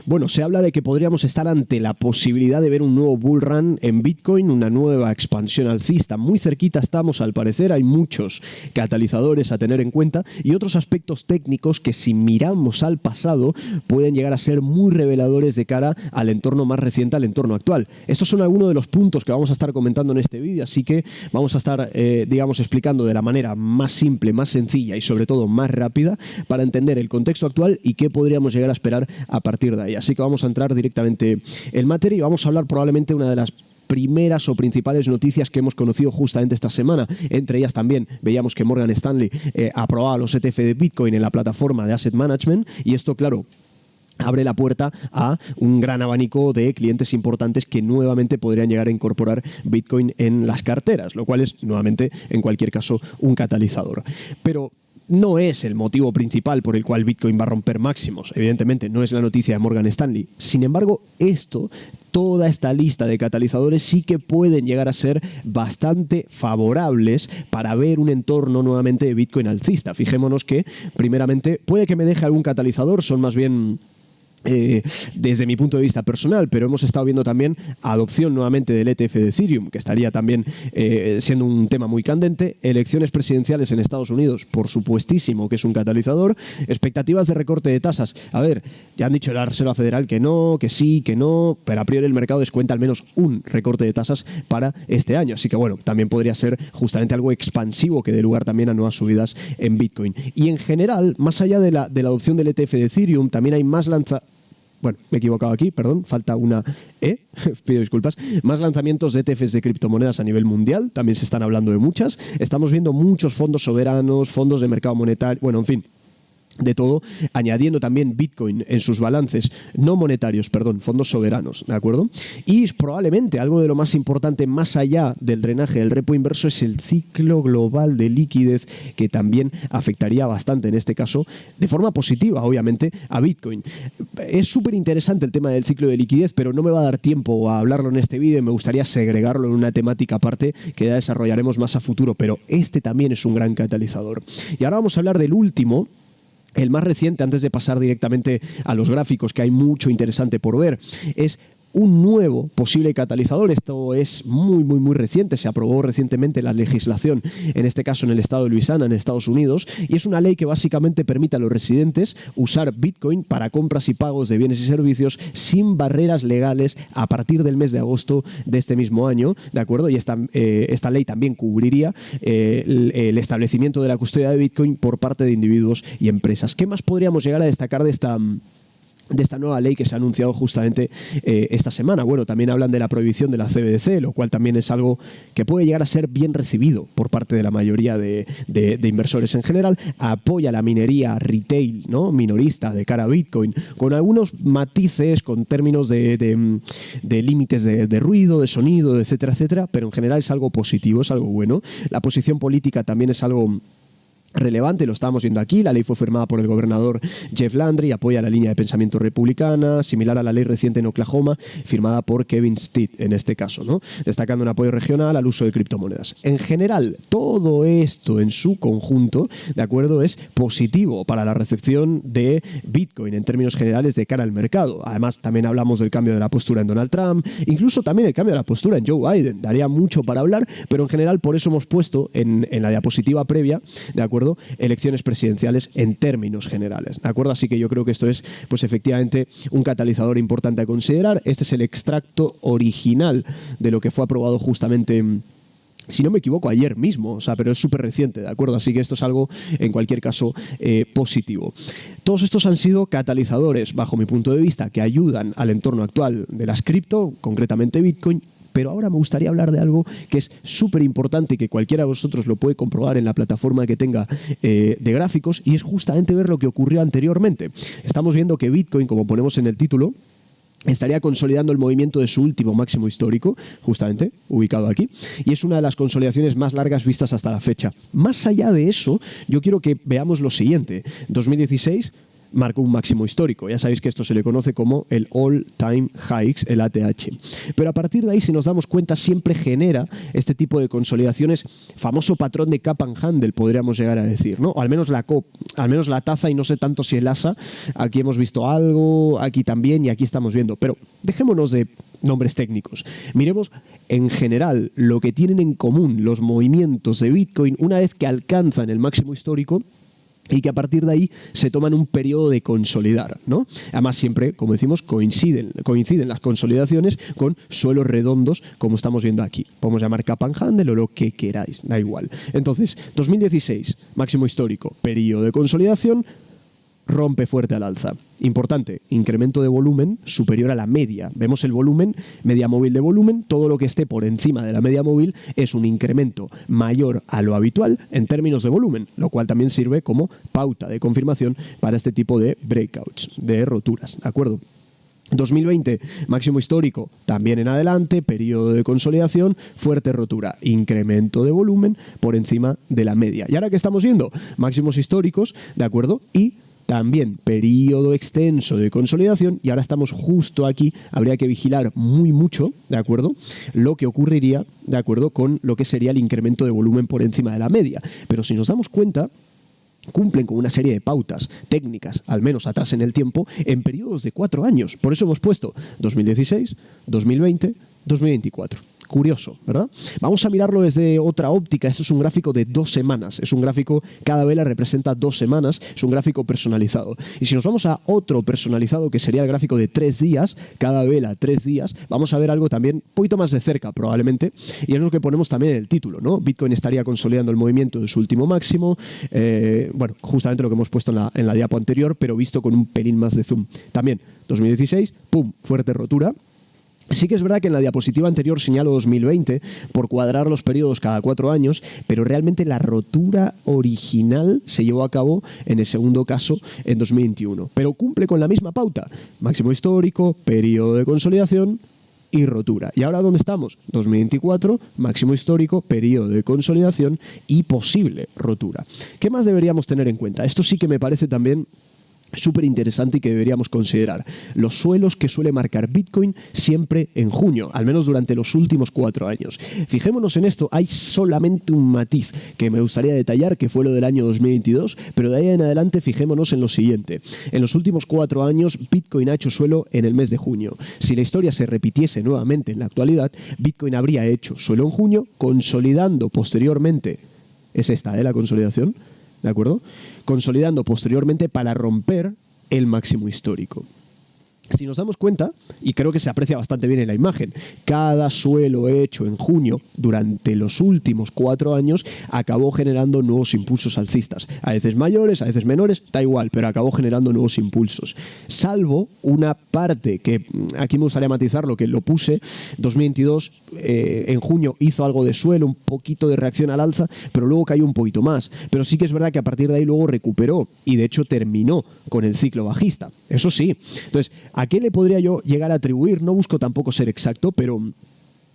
Bueno, se habla de que podríamos estar ante la posibilidad de ver un nuevo bull run en Bitcoin, una nueva expansión alcista. Muy cerquita estamos, al parecer. Hay muchos catalizadores a tener en cuenta y otros aspectos técnicos que, si miramos al pasado, pueden llegar a ser muy reveladores de cara al entorno más reciente, al entorno actual. Estos son algunos de los puntos que vamos a estar comentando en este vídeo, así que vamos a estar, explicando de la manera más simple, más sencilla y sobre todo más rápida para entender el contexto actual y qué podríamos llegar a esperar a partir de ahí. Así que vamos a entrar directamente en materia y vamos a hablar probablemente una de las primeras o principales noticias que hemos conocido justamente esta semana. Entre ellas también veíamos que Morgan Stanley aprobaba los ETF de Bitcoin en la plataforma de Asset Management, y esto, claro, abre la puerta a un gran abanico de clientes importantes que nuevamente podrían llegar a incorporar Bitcoin en las carteras, lo cual es, nuevamente, en cualquier caso, un catalizador. Pero no es el motivo principal por el cual Bitcoin va a romper máximos. Evidentemente, no es la noticia de Morgan Stanley. Sin embargo, toda esta lista de catalizadores sí que pueden llegar a ser bastante favorables para ver un entorno nuevamente de Bitcoin alcista. Fijémonos que, primeramente, puede que me deje algún catalizador, son más bien desde mi punto de vista personal, pero hemos estado viendo también adopción nuevamente del ETF de Ethereum, que estaría también siendo un tema muy candente. Elecciones presidenciales en Estados Unidos, por supuestísimo que es un catalizador. Expectativas de recorte de tasas. A ver, ya han dicho la Reserva Federal que no, que sí, que no, pero a priori el mercado descuenta al menos un recorte de tasas para este año. Así que bueno, también podría ser justamente algo expansivo que dé lugar también a nuevas subidas en Bitcoin. Y en general, más allá de la adopción del ETF de Ethereum, también hay más Bueno, me he equivocado aquí, perdón, falta una E, pido disculpas. Más lanzamientos de ETFs de criptomonedas a nivel mundial, también se están hablando de muchas. Estamos viendo muchos fondos soberanos, fondos de mercado monetario, bueno, en fin, de todo, añadiendo también Bitcoin en sus balances, no monetarios, perdón, fondos soberanos, ¿de acuerdo? Y probablemente algo de lo más importante, más allá del drenaje del repo inverso, es el ciclo global de liquidez, que también afectaría bastante, en este caso, de forma positiva, obviamente, a Bitcoin. Es súper interesante el tema del ciclo de liquidez, pero no me va a dar tiempo a hablarlo en este vídeo, me gustaría segregarlo en una temática aparte que ya desarrollaremos más a futuro, pero este también es un gran catalizador. Y ahora vamos a hablar del último, el más reciente, antes de pasar directamente a los gráficos, que hay mucho interesante por ver. Es un nuevo posible catalizador. Esto es muy reciente. Se aprobó recientemente la legislación, en este caso en el estado de Luisiana, en Estados Unidos, y es una ley que básicamente permite a los residentes usar Bitcoin para compras y pagos de bienes y servicios sin barreras legales a partir del mes de agosto de este mismo año, ¿de acuerdo? Y esta ley también cubriría el establecimiento de la custodia de Bitcoin por parte de individuos y empresas. ¿Qué más podríamos llegar a destacar de esta nueva ley que se ha anunciado justamente esta semana? Bueno, también hablan de la prohibición de la CBDC, lo cual también es algo que puede llegar a ser bien recibido por parte de la mayoría de inversores en general. Apoya la minería retail, ¿no?, minorista de cara a Bitcoin, con algunos matices, con términos de límites de ruido, de sonido, etcétera, etcétera, pero en general es algo positivo, es algo bueno. La posición política también es algo relevante, lo estábamos viendo aquí. La ley fue firmada por el gobernador Jeff Landry, apoya la línea de pensamiento republicana, similar a la ley reciente en Oklahoma, firmada por Kevin Stitt en este caso, ¿no?, destacando un apoyo regional al uso de criptomonedas. En general, todo esto en su conjunto, ¿de acuerdo?, es positivo para la recepción de Bitcoin en términos generales de cara al mercado. Además, también hablamos del cambio de la postura en Donald Trump, incluso también el cambio de la postura en Joe Biden. Daría mucho para hablar, pero en general por eso hemos puesto en la diapositiva previa, ¿de acuerdo?, elecciones presidenciales en términos generales, ¿de acuerdo? Así que yo creo que esto es, pues efectivamente, un catalizador importante a considerar. Este es el extracto original de lo que fue aprobado justamente, si no me equivoco, ayer mismo, pero es súper reciente, ¿de acuerdo? Así que esto es algo, en cualquier caso, positivo. Todos estos han sido catalizadores, bajo mi punto de vista, que ayudan al entorno actual de las cripto, concretamente Bitcoin. Pero ahora me gustaría hablar de algo que es súper importante y que cualquiera de vosotros lo puede comprobar en la plataforma que tenga de gráficos, y es justamente ver lo que ocurrió anteriormente. Estamos viendo que Bitcoin, como ponemos en el título, estaría consolidando el movimiento de su último máximo histórico, justamente ubicado aquí, y es una de las consolidaciones más largas vistas hasta la fecha. Más allá de eso, yo quiero que veamos lo siguiente. 2016 marcó un máximo histórico. Ya sabéis que esto se le conoce como el All Time Highs, el ATH. Pero a partir de ahí, si nos damos cuenta, siempre genera este tipo de consolidaciones, famoso patrón de cup and handle, podríamos llegar a decir, ¿no? O al menos la taza, y no sé tanto si el asa. Aquí hemos visto algo, aquí también, y aquí estamos viendo. Pero dejémonos de nombres técnicos. Miremos en general lo que tienen en común los movimientos de Bitcoin una vez que alcanzan el máximo histórico y que a partir de ahí se toman un periodo de consolidar, ¿no? Además siempre, como decimos, coinciden las consolidaciones con suelos redondos, como estamos viendo aquí. Podemos llamar cup and handle o lo que queráis, da igual. Entonces, 2016, máximo histórico, periodo de consolidación, rompe fuerte al alza. Importante, incremento de volumen superior a la media. Vemos el volumen, media móvil de volumen, todo lo que esté por encima de la media móvil es un incremento mayor a lo habitual en términos de volumen, lo cual también sirve como pauta de confirmación para este tipo de breakouts, de roturas, ¿de acuerdo? 2020, máximo histórico, también en adelante, periodo de consolidación, fuerte rotura, incremento de volumen por encima de la media. ¿Y ahora qué estamos viendo? Máximos históricos, ¿de acuerdo? Y también periodo extenso de consolidación, y ahora estamos justo aquí. Habría que vigilar muy mucho, ¿de acuerdo?, lo que ocurriría, ¿de acuerdo?, con lo que sería el incremento de volumen por encima de la media. Pero si nos damos cuenta, cumplen con una serie de pautas técnicas, al menos atrás en el tiempo, en periodos de 4 años. Por eso hemos puesto 2016, 2020, 2024. Curioso, ¿verdad? Vamos a mirarlo desde otra óptica. Esto es un gráfico de 2 semanas. Es un gráfico, cada vela representa 2 semanas. Es un gráfico personalizado. Y si nos vamos a otro personalizado, que sería el gráfico de 3 días, cada vela 3 días, vamos a ver algo también un poquito más de cerca, probablemente. Y es lo que ponemos también en el título, ¿no? Bitcoin estaría consolidando el movimiento de su último máximo. Bueno, justamente lo que hemos puesto en la diapo anterior, pero visto con un pelín más de zoom. También, 2016, ¡pum!, fuerte rotura. Sí que es verdad que en la diapositiva anterior señalo 2020 por cuadrar los periodos cada 4 años, pero realmente la rotura original se llevó a cabo en el segundo caso en 2021. Pero cumple con la misma pauta: máximo histórico, periodo de consolidación y rotura. ¿Y ahora dónde estamos? 2024, máximo histórico, periodo de consolidación y posible rotura. ¿Qué más deberíamos tener en cuenta? Esto sí que me parece también súper interesante y que deberíamos considerar. Los suelos que suele marcar Bitcoin siempre en junio, al menos durante los últimos 4 años. Fijémonos en esto. Hay solamente un matiz que me gustaría detallar, que fue lo del año 2022, pero de ahí en adelante fijémonos en lo siguiente. En los últimos 4 años, Bitcoin ha hecho suelo en el mes de junio. Si la historia se repitiese nuevamente en la actualidad, Bitcoin habría hecho suelo en junio, consolidando posteriormente. Es esta, la consolidación, ¿de acuerdo? Consolidando posteriormente para romper el máximo histórico. Si nos damos cuenta, y creo que se aprecia bastante bien en la imagen, cada suelo hecho en junio durante los últimos 4 años acabó generando nuevos impulsos alcistas. A veces mayores, a veces menores, da igual, pero acabó generando nuevos impulsos. Salvo una parte que aquí me gustaría matizarlo, que lo puse, 2022 en junio hizo algo de suelo, un poquito de reacción al alza, pero luego cayó un poquito más. Pero sí que es verdad que a partir de ahí luego recuperó y de hecho terminó con el ciclo bajista. Eso sí. Entonces, ¿a qué le podría yo llegar a atribuir? No busco tampoco ser exacto, pero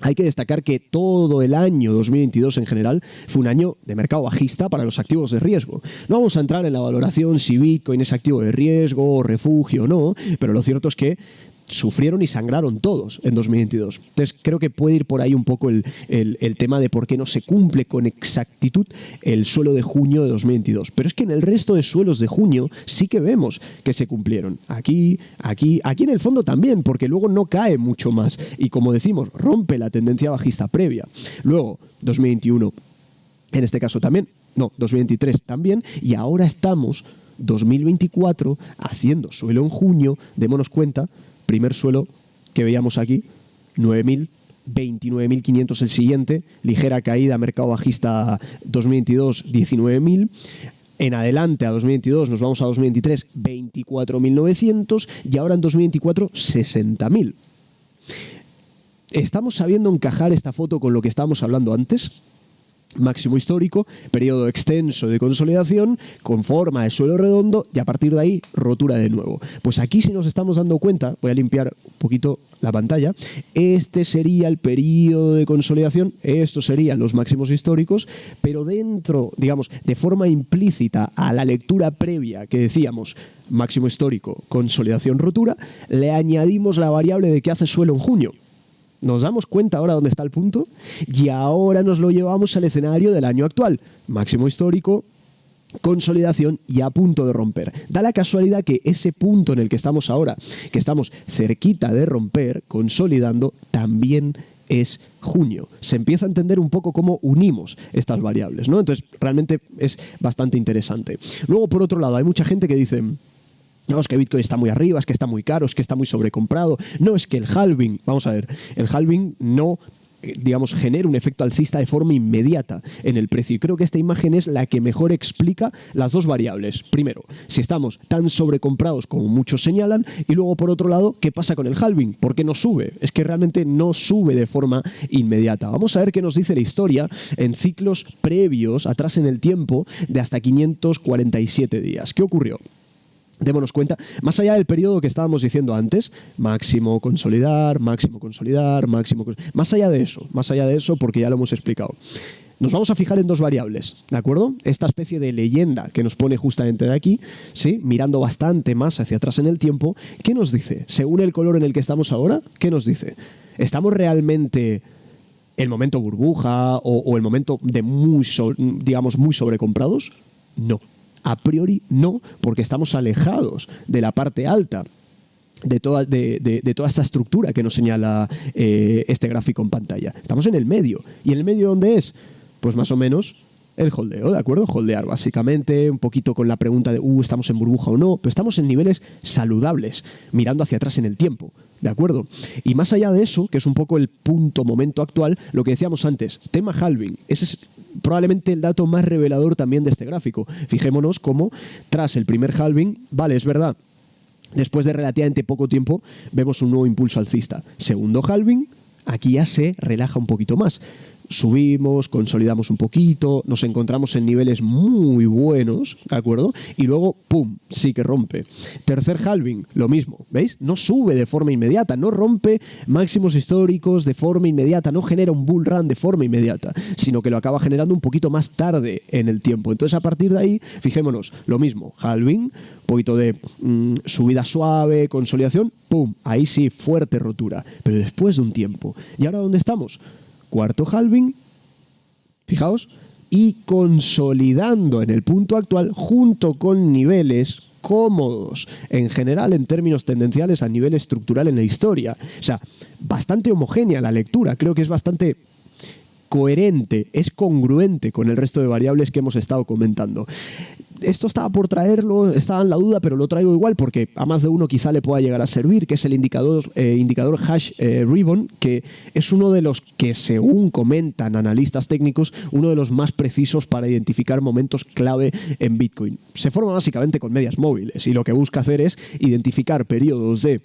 hay que destacar que todo el año 2022 en general fue un año de mercado bajista para los activos de riesgo. No vamos a entrar en la valoración si Bitcoin es activo de riesgo, refugio o no, pero lo cierto es que sufrieron y sangraron todos en 2022. Entonces creo que puede ir por ahí un poco el tema de por qué no se cumple con exactitud el suelo de junio de 2022. Pero es que en el resto de suelos de junio sí que vemos que se cumplieron. Aquí en el fondo también, porque luego no cae mucho más. Y como decimos, rompe la tendencia bajista previa. Luego, 2021, en este caso también. No, 2023 también. Y ahora estamos, 2024, haciendo suelo en junio. Démonos cuenta. Primer suelo que veíamos aquí, 9.000, 29.500 el siguiente, ligera caída, mercado bajista 2022, 19.000. En adelante a 2022 nos vamos a 2023, 24.900 y ahora en 2024, 60.000. ¿Estamos sabiendo encajar esta foto con lo que estábamos hablando antes? máximo histórico, periodo extenso de consolidación con forma de suelo redondo y a partir de ahí rotura de nuevo. Pues aquí si nos estamos dando cuenta, voy a limpiar un poquito la pantalla, este sería el periodo de consolidación, estos serían los máximos históricos, pero dentro, digamos, de forma implícita a la lectura previa que decíamos, máximo histórico, consolidación, rotura, le añadimos la variable de que hace suelo en junio. Nos damos cuenta ahora dónde está el punto y ahora nos lo llevamos al escenario del año actual. Máximo histórico, consolidación y a punto de romper. Da la casualidad que ese punto en el que estamos ahora, que estamos cerquita de romper, consolidando, también es junio. Se empieza a entender un poco cómo unimos estas variables, ¿no? Entonces, realmente es bastante interesante. Luego, por otro lado, hay mucha gente que dice... No, es que Bitcoin está muy arriba, es que está muy caro, es que está muy sobrecomprado. No, es que el halving, vamos a ver, el halving no, digamos, genera un efecto alcista de forma inmediata en el precio. Y creo que esta imagen es la que mejor explica las dos variables. Primero, si estamos tan sobrecomprados como muchos señalan, y luego, por otro lado, ¿qué pasa con el halving? ¿Por qué no sube? Es que realmente no sube de forma inmediata. Vamos a ver qué nos dice la historia en ciclos previos, atrás en el tiempo, de hasta 547 días. ¿Qué ocurrió? Démonos cuenta, más allá del periodo que estábamos diciendo antes, máximo consolidar, máximo consolidar, más allá de eso, porque ya lo hemos explicado. Nos vamos a fijar en dos variables, ¿de acuerdo? Esta especie de leyenda que nos pone justamente de aquí, ¿sí? Mirando bastante más hacia atrás en el tiempo, ¿qué nos dice? Según el color en el que estamos ahora, ¿qué nos dice? ¿Estamos realmente el momento burbuja o el momento de muy sobrecomprados? No. A priori no, porque estamos alejados de la parte alta de toda esta estructura que nos señala este gráfico en pantalla. Estamos en el medio. ¿Y en el medio dónde es? Pues más o menos el holdeo, ¿de acuerdo? Holdear, básicamente, un poquito con la pregunta de ¿estamos en burbuja o no? Pero estamos en niveles saludables, mirando hacia atrás en el tiempo, ¿de acuerdo? Y más allá de eso, que es un poco el momento actual, lo que decíamos antes, tema halving, ese es probablemente el dato más revelador también de este gráfico. Fijémonos cómo tras el primer halving, vale, es verdad, después de relativamente poco tiempo vemos un nuevo impulso alcista. Segundo halving, aquí ya se relaja un poquito más. Subimos, consolidamos un poquito, nos encontramos en niveles muy buenos, ¿de acuerdo? Y luego, ¡pum!, sí que rompe. Tercer halving, lo mismo, ¿veis? No sube de forma inmediata, no rompe máximos históricos de forma inmediata, no genera un bull run de forma inmediata, sino que lo acaba generando un poquito más tarde en el tiempo. Entonces, a partir de ahí, fijémonos, lo mismo, halving, un poquito de subida suave, consolidación, ¡pum!, ahí sí, fuerte rotura, pero después de un tiempo. ¿Y ahora dónde estamos? Cuarto halving, fijaos, y consolidando en el punto actual junto con niveles cómodos en general en términos tendenciales a nivel estructural en la historia. O sea, bastante homogénea la lectura, creo que es bastante coherente, es congruente con el resto de variables que hemos estado comentando. Esto estaba por traerlo, estaba en la duda, pero lo traigo igual porque a más de uno quizá le pueda llegar a servir, que es el indicador hash ribbon, que es uno de los que, según comentan analistas técnicos, uno de los más precisos para identificar momentos clave en Bitcoin. Se forma básicamente con medias móviles y lo que busca hacer es identificar periodos de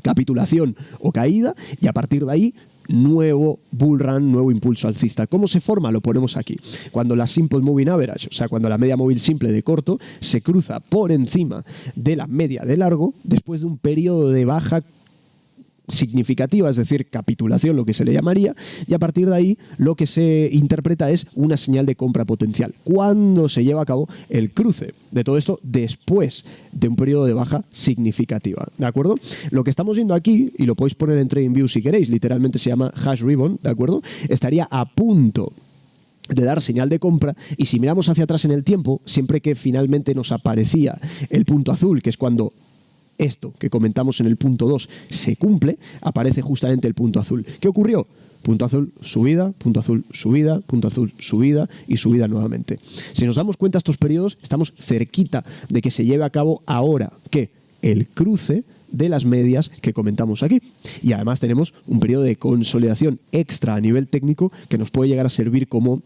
capitulación o caída y a partir de ahí nuevo bull run, nuevo impulso alcista. ¿Cómo se forma? Lo ponemos aquí. Cuando la simple moving average, o sea, cuando la media móvil simple de corto se cruza por encima de la media de largo, después de un periodo de baja significativa, es decir, capitulación, lo que se le llamaría, y a partir de ahí lo que se interpreta es una señal de compra potencial. Cuando se lleva a cabo el cruce de todo esto después de un periodo de baja significativa, ¿de acuerdo? Lo que estamos viendo aquí, y lo podéis poner en TradingView si queréis, literalmente se llama hash ribbon, ¿de acuerdo? Estaría a punto de dar señal de compra, y si miramos hacia atrás en el tiempo, siempre que finalmente nos aparecía el punto azul, que es cuando esto que comentamos en el punto 2 se cumple, aparece justamente el punto azul. ¿Qué ocurrió? Punto azul, subida, punto azul, subida, punto azul, subida y subida nuevamente. Si nos damos cuenta, estos periodos estamos cerquita de que se lleve a cabo ahora, ¿qué? El cruce de las medias que comentamos aquí. Y además tenemos un periodo de consolidación extra a nivel técnico que nos puede llegar a servir como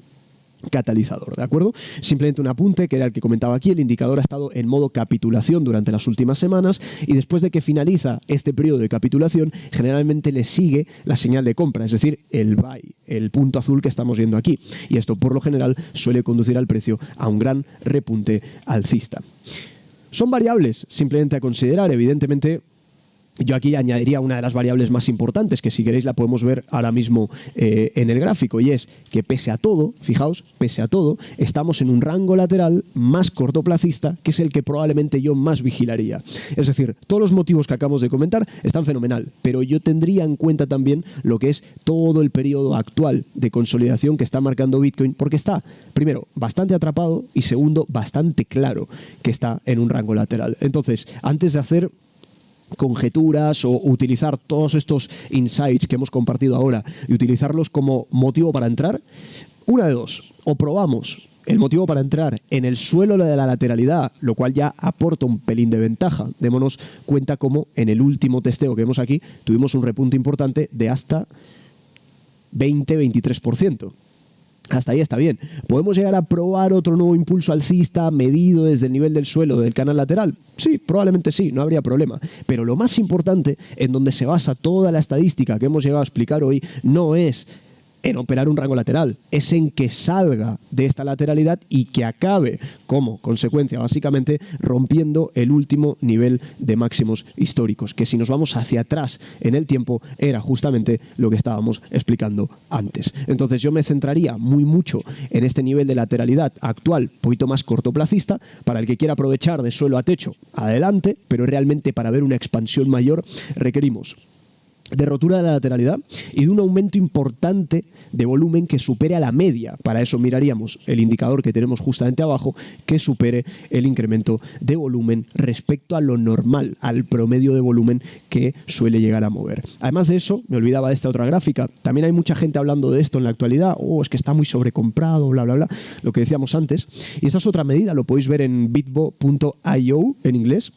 catalizador, ¿de acuerdo? Simplemente un apunte, que era el que comentaba aquí, el indicador ha estado en modo capitulación durante las últimas semanas y después de que finaliza este periodo de capitulación, generalmente le sigue la señal de compra, es decir, el buy, el punto azul que estamos viendo aquí. Y esto, por lo general, suele conducir al precio a un gran repunte alcista. Son variables simplemente a considerar, evidentemente. Yo aquí añadiría una de las variables más importantes, que si queréis la podemos ver ahora mismo en el gráfico, y es que pese a todo, fijaos, pese a todo, estamos en un rango lateral más cortoplacista, que es el que probablemente yo más vigilaría. Es decir, todos los motivos que acabamos de comentar están fenomenal, pero yo tendría en cuenta también lo que es todo el periodo actual de consolidación que está marcando Bitcoin, porque está, primero, bastante atrapado y segundo, bastante claro que está en un rango lateral. Entonces, antes de hacer conjeturas o utilizar todos estos insights que hemos compartido ahora y utilizarlos como motivo para entrar, una de dos, o probamos el motivo para entrar en el suelo de la lateralidad, lo cual ya aporta un pelín de ventaja. Démonos cuenta cómo en el último testeo que vemos aquí tuvimos un repunte importante de hasta 20-23%. Hasta ahí está bien. ¿Podemos llegar a probar otro nuevo impulso alcista medido desde el nivel del suelo del canal lateral? Sí, probablemente sí, no habría problema. Pero lo más importante, en donde se basa toda la estadística que hemos llegado a explicar hoy, no es en operar un rango lateral, es en que salga de esta lateralidad y que acabe como consecuencia básicamente rompiendo el último nivel de máximos históricos, que si nos vamos hacia atrás en el tiempo era justamente lo que estábamos explicando antes. Entonces yo me centraría mucho en este nivel de lateralidad actual, poquito más cortoplacista, para el que quiera aprovechar de suelo a techo, adelante, pero realmente para ver una expansión mayor requerimos de rotura de la lateralidad y de un aumento importante de volumen que supere a la media. Para eso miraríamos el indicador que tenemos justamente abajo, que supere el incremento de volumen respecto a lo normal, al promedio de volumen que suele llegar a mover. Además de eso, me olvidaba de esta otra gráfica, también hay mucha gente hablando de esto en la actualidad, es que está muy sobrecomprado, bla, bla, bla, lo que decíamos antes. Y esa es otra medida, lo podéis ver en bitbo.io en inglés.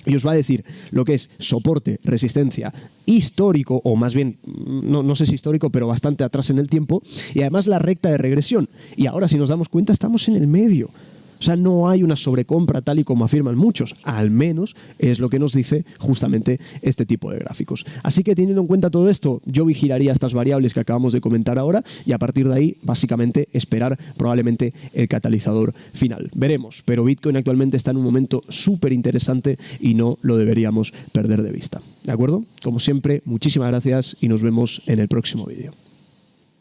Y os va a decir lo que es soporte, resistencia histórico, o más bien, no sé si histórico, pero bastante atrás en el tiempo, y además la recta de regresión. Y ahora, si nos damos cuenta, estamos en el medio. O sea, no hay una sobrecompra tal y como afirman muchos, al menos es lo que nos dice justamente este tipo de gráficos. Así que teniendo en cuenta todo esto, yo vigilaría estas variables que acabamos de comentar ahora y a partir de ahí, básicamente, esperar probablemente el catalizador final. Veremos, pero Bitcoin actualmente está en un momento súper interesante y no lo deberíamos perder de vista. ¿De acuerdo? Como siempre, muchísimas gracias y nos vemos en el próximo vídeo.